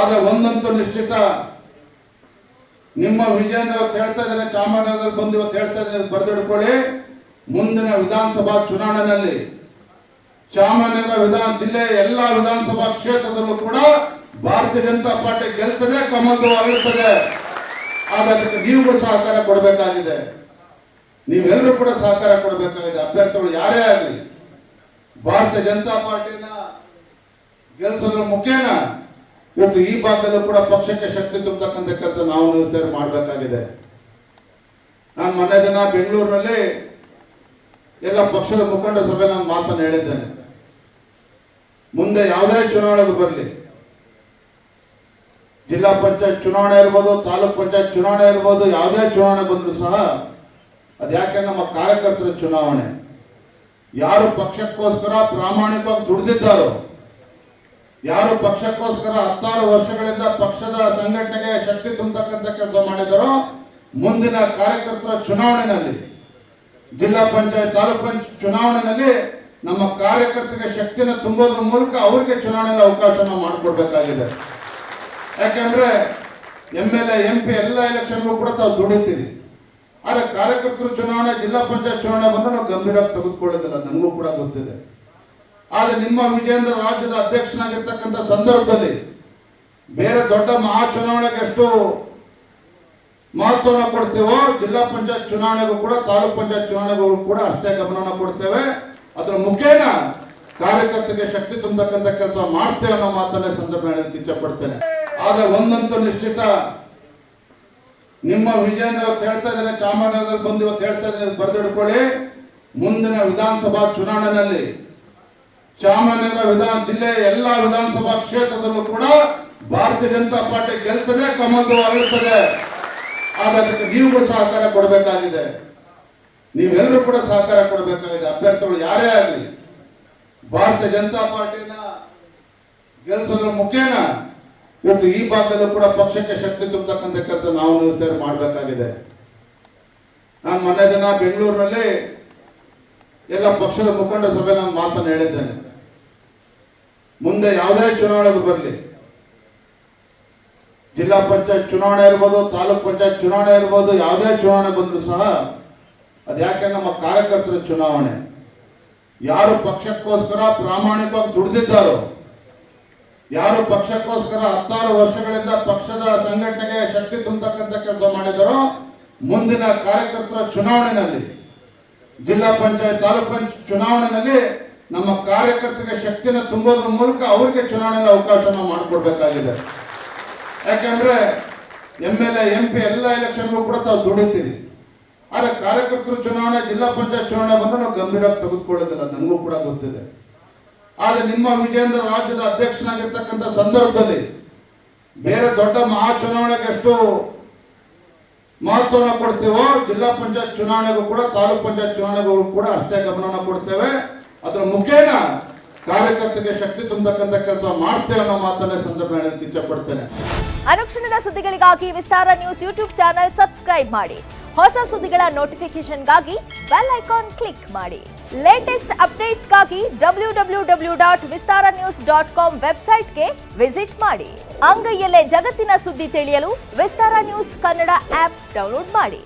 ಆದ್ರೆ ಒಂದಂತೂ ನಿಶ್ಚಿತ, ನಿಮ್ಮ ವಿಜಯನ ಇವತ್ತು ಹೇಳ್ತಾ ಇದ್ದೇನೆ, ಚಾಮರಾಜನಗರದಲ್ಲಿ ಬಂದು ಇವತ್ತು ಹೇಳ್ತಾ ಇದ್ದೇನೆ, ಬರೆದಿಡ್ಕೊಳ್ಳಿ. ಮುಂದಿನ ವಿಧಾನಸಭಾ ಚುನಾವಣೆಯಲ್ಲಿ ಚಾಮರಾಜನಗರ ಜಿಲ್ಲೆಯ ಎಲ್ಲಾ ವಿಧಾನಸಭಾ ಕ್ಷೇತ್ರದಲ್ಲೂ ಕೂಡ ಭಾರತೀಯ ಜನತಾ ಪಾರ್ಟಿ ಗೆಲ್ತದೆ, ಕಮಲದ ಅರಳುತ್ತದೆ. ಅದಕ್ಕೆ ನೀವು ಸಹಕಾರ ಕೊಡಬೇಕಾಗಿದೆ, ನೀವೆಲ್ಲರೂ ಕೂಡ ಸಹಕಾರ ಕೊಡಬೇಕಾಗಿದೆ. ಅಭ್ಯರ್ಥಿಗಳು ಯಾರೇ ಆಗಲಿ ಭಾರತೀಯ ಜನತಾ ಪಾರ್ಟಿನ ಗೆಲ್ಲಿಸೋದ್ರ ಮುಖೇನ ಇವತ್ತು ಈ ಭಾಗದಲ್ಲೂ ಕೂಡ ಪಕ್ಷಕ್ಕೆ ಶಕ್ತಿ ತುಂಬತಕ್ಕಂಥ ಕೆಲಸ ನಾವು ಸೇರಿ ಮಾಡಬೇಕಾಗಿದೆ. ನಾನು ಮೊನ್ನೆ ದಿನ ಬೆಂಗಳೂರಿನಲ್ಲಿ ಎಲ್ಲ ಪಕ್ಷದ ಮುಖಂಡರ ಸಭೆ ನಾನು ಮಾತನ್ನು ಹೇಳಿದ್ದೇನೆ. ಮುಂದೆ ಯಾವುದೇ ಚುನಾವಣೆಗೆ ಬರಲಿ, ಜಿಲ್ಲಾ ಪಂಚಾಯತ್ ಚುನಾವಣೆ ಇರ್ಬೋದು, ತಾಲೂಕ್ ಪಂಚಾಯತ್ ಚುನಾವಣೆ ಇರ್ಬೋದು, ಯಾವುದೇ ಚುನಾವಣೆ ಬಂದರೂ ಸಹ ಅದ್ಯಾಕೆ ನಮ್ಮ ಕಾರ್ಯಕರ್ತರ ಚುನಾವಣೆ. ಯಾರು ಪಕ್ಷಕ್ಕೋಸ್ಕರ ಪ್ರಾಮಾಣಿಕವಾಗಿ ದುಡಿದಿದ್ದಾರೋ, ಯಾರು ಪಕ್ಷಕ್ಕೋಸ್ಕರ 16 ವರ್ಷಗಳಿಂದ ಪಕ್ಷದ ಸಂಘಟನೆಗೆ ಶಕ್ತಿ ತುಂಬತಕ್ಕಂಥ ಕೆಲಸ ಮಾಡಿದಾರೋ, ಮುಂದಿನ ಕಾರ್ಯಕರ್ತರ ಚುನಾವಣೆಯಲ್ಲಿ, ಜಿಲ್ಲಾ ಪಂಚಾಯತ್ ತಾಲೂಕ್ ಪಂಚಾಯತ್ ಚುನಾವಣೆಯಲ್ಲಿ ನಮ್ಮ ಕಾರ್ಯಕರ್ತರಿಗೆ ಶಕ್ತಿನ ತುಂಬೋದ್ರ ಮೂಲಕ ಅವರಿಗೆ ಚುನಾವಣೆಯಲ್ಲಿ ಅವಕಾಶ ಮಾಡಿಕೊಡ್ಬೇಕಾಗಿದೆ. ಯಾಕೆಂದ್ರೆ MLA MP ಎಲ್ಲ ಎಲೆಕ್ಷನ್ಗೂ ಕೂಡ ತಾವು ದುಡಿತೀವಿ. ಆದ್ರೆ ಕಾರ್ಯಕರ್ತರು ಚುನಾವಣೆ, ಜಿಲ್ಲಾ ಪಂಚಾಯತ್ ಚುನಾವಣೆ ಬಂದ್ರೆ ನಾವು ಗಂಭೀರವಾಗಿ ತೆಗೆದುಕೊಳ್ಳೋದಿಲ್ಲ, ನನಗೂ ಕೂಡ ಗೊತ್ತಿದೆ. ಆದ್ರೆ ನಿಮ್ಮ ವಿಜಯೇಂದ್ರ ರಾಜ್ಯದ ಅಧ್ಯಕ್ಷನಾಗಿರ್ತಕ್ಕಂಥ ಸಂದರ್ಭದಲ್ಲಿ ಬೇರೆ ದೊಡ್ಡ ಮಹಾ ಚುನಾವಣೆಗೆ ಎಷ್ಟು ಮಹತ್ವವನ್ನು ಕೊಡ್ತೇವೋ, ಜಿಲ್ಲಾ ಪಂಚಾಯತ್ ಚುನಾವಣೆಗೂ ಕೂಡ ತಾಲೂಕ್ ಪಂಚಾಯತ್ ಚುನಾವಣೆಗೂ ಕೂಡ ಅಷ್ಟೇ ಗಮನವನ್ನು ಕೊಡ್ತೇವೆ. ಅದರ ಮುಖೇನ ಕಾರ್ಯಕರ್ತರಿಗೆ ಶಕ್ತಿ ತುಂಬತಕ್ಕಂಥ ಕೆಲಸ ಮಾಡ್ತೇವೆ ಅನ್ನೋ ಮಾತನ್ನೇ ಸಂದರ್ಭ ಹೇಳಕ್ಕೆ ಇಚ್ಛೆ ಪಡ್ತೇನೆ. ಆದ್ರೆ ಒಂದಂತೂ ನಿಶ್ಚಿತ, ನಿಮ್ಮ ವಿಜಯನ ಇವತ್ತು ಹೇಳ್ತಾ ಇದ್ದೇನೆ, ಚಾಮರಾಜನಗರದಲ್ಲಿ ಬಂದು ಇವತ್ತು ಹೇಳ್ತಾ ಇದ್ದೇನೆ, ಬರೆದಿಡ್ಕೊಳ್ಳಿ. ಮುಂದಿನ ವಿಧಾನಸಭಾ ಚುನಾವಣೆಯಲ್ಲಿ ಚಾಮರಾಜನಗರ ಜಿಲ್ಲೆಯ ಎಲ್ಲಾ ವಿಧಾನಸಭಾ ಕ್ಷೇತ್ರದಲ್ಲೂ ಕೂಡ ಭಾರತೀಯ ಜನತಾ ಪಾರ್ಟಿ ಗೆಲ್ತದೆ, ಕಮಲದ ಅರಳುತ್ತದೆ. ಅದಕ್ಕೆ ನೀವು ಸಹಕಾರ ಕೊಡಬೇಕಾಗಿದೆ, ನೀವೆಲ್ಲರೂ ಕೂಡ ಸಹಕಾರ ಕೊಡಬೇಕಾಗಿದೆ. ಅಭ್ಯರ್ಥಿಗಳು ಯಾರೇ ಆಗಲಿ ಭಾರತೀಯ ಜನತಾ ಪಾರ್ಟಿನ ಗೆಲ್ಲಿಸೋದ್ರ ಮುಖೇನ ಇವತ್ತು ಈ ಭಾಗದಲ್ಲೂ ಕೂಡ ಪಕ್ಷಕ್ಕೆ ಶಕ್ತಿ ತುಂಬತಕ್ಕಂಥ ಕೆಲಸ ನಾವು ಸೇರಿ ಮಾಡಬೇಕಾಗಿದೆ. ನಾನು ಮೊನ್ನೆ ದಿನ ಬೆಂಗಳೂರಿನಲ್ಲಿ ಎಲ್ಲ ಪಕ್ಷದ ಮುಖಂಡರ ಸಭೆ ನಾನು ಮಾತನ್ನು ಹೇಳಿದ್ದೇನೆ. ಮುಂದೆ ಯಾವುದೇ ಚುನಾವಣೆಗೆ ಬರಲಿ, ಜಿಲ್ಲಾ ಪಂಚಾಯತ್ ಚುನಾವಣೆ ಇರ್ಬೋದು, ತಾಲೂಕ್ ಪಂಚಾಯತ್ ಚುನಾವಣೆ ಇರ್ಬೋದು, ಯಾವುದೇ ಚುನಾವಣೆ ಬಂದರೂ ಸಹ ಅದ್ಯಾಕೆ ನಮ್ಮ ಕಾರ್ಯಕರ್ತರ ಚುನಾವಣೆ. ಯಾರು ಪಕ್ಷಕ್ಕೋಸ್ಕರ ಪ್ರಾಮಾಣಿಕವಾಗಿ ದುಡಿದಿದ್ದಾರೋ, ಯಾರು ಪಕ್ಷಕ್ಕೋಸ್ಕರ 16 ವರ್ಷಗಳಿಂದ ಪಕ್ಷದ ಸಂಘಟನೆಗೆ ಶಕ್ತಿ ತುಂಬತಕ್ಕಂಥ ಕೆಲಸ ಮಾಡಿದಾರೋ, ಮುಂದಿನ ಕಾರ್ಯಕರ್ತರ ಚುನಾವಣೆಯಲ್ಲಿ, ಜಿಲ್ಲಾ ಪಂಚಾಯತ್ ತಾಲೂಕ್ ಪಂಚಾಯತ್ ಚುನಾವಣೆಯಲ್ಲಿ ನಮ್ಮ ಕಾರ್ಯಕರ್ತರಿಗೆ ಶಕ್ತಿನ ತುಂಬೋದ್ರ ಮೂಲಕ ಅವರಿಗೆ ಚುನಾವಣೆಯಲ್ಲಿ ಅವಕಾಶ ಮಾಡಿಕೊಡ್ಬೇಕಾಗಿದೆ. ಯಾಕೆಂದ್ರೆ MLA MP ಎಲ್ಲ ಎಲೆಕ್ಷನ್ಗೂ ಕೂಡ ತಾವು ದುಡಿತೀವಿ. ಆದ್ರೆ ಕಾರ್ಯಕರ್ತರು ಚುನಾವಣೆ, ಜಿಲ್ಲಾ ಪಂಚಾಯತ್ ಚುನಾವಣೆ ಬಂದ್ರೆ ನಾವು ಗಂಭೀರವಾಗಿ ತೆಗೆದುಕೊಳ್ಳೋದಿಲ್ಲ, ನನಗೂ ಕೂಡ ಗೊತ್ತಿದೆ. ಆದ್ರೆ ನಿಮ್ಮ ವಿಜಯೇಂದ್ರ ರಾಜ್ಯದ ಅಧ್ಯಕ್ಷನಾಗಿರ್ತಕ್ಕಂಥ ಸಂದರ್ಭದಲ್ಲಿ ಬೇರೆ ದೊಡ್ಡ ಮಹಾ ಚುನಾವಣೆಗೆ ಎಷ್ಟು ಮಹತ್ವವನ್ನು ಕೊಡ್ತೇವೋ, ಜಿಲ್ಲಾ ಪಂಚಾಯತ್ ಚುನಾವಣೆಗೂ ಕೂಡ ತಾಲೂಕ್ ಪಂಚಾಯತ್ ಚುನಾವಣೆಗೂ ಕೂಡ ಅಷ್ಟೇ ಗಮನವನ್ನು ಕೊಡ್ತೇವೆ. ಅದರ ಮುಖೇನ ಕಾರ್ಯಕರ್ತರಿಗೆ ಶಕ್ತಿ ತುಂಬತಕ್ಕಂಥ ಕೆಲಸ ಮಾಡ್ತೇವೆ ಅನ್ನೋ ಮಾತನ್ನೇ ಸಂದರ್ಭ ಹೇಳಕ್ಕೆ ಇಚ್ಛೆ ಪಡ್ತೇನೆ. ಅನುಕ್ಷಣದ ಸುದ್ದಿಗಳಿಗಾಗಿ ವಿಸ್ತಾರ ನ್ಯೂಸ್ ಯೂಟ್ಯೂಬ್ ಚಾನೆಲ್ ಸಬ್ಸ್ಕ್ರೈಬ್ ಮಾಡಿ. ಹೊಸ ಸುದ್ದಿಗಳ ನೋಟಿಫಿಕೇಶನ್ಗಾಗಿ ಬೆಲ್ ಐಕಾನ್ ಕ್ಲಿಕ್ ಮಾಡಿ. ಲೇಟೆಸ್ಟ್ ಅಪ್ಡೇಟ್ಸ್ಗಾಗಿ www.vistaranews.com ವೆಬ್ಸೈಟ್ಗೆ ವಿಸಿಟ್ ಮಾಡಿ. ಅಂಗೈಯಲ್ಲೇ ಜಗತ್ತಿನ ಸುದ್ದಿ ತಿಳಿಯಲು ವಿಸ್ತಾರ ನ್ಯೂಸ್ ಕನ್ನಡ ಆಪ್ ಡೌನ್ಲೋಡ್ ಮಾಡಿ.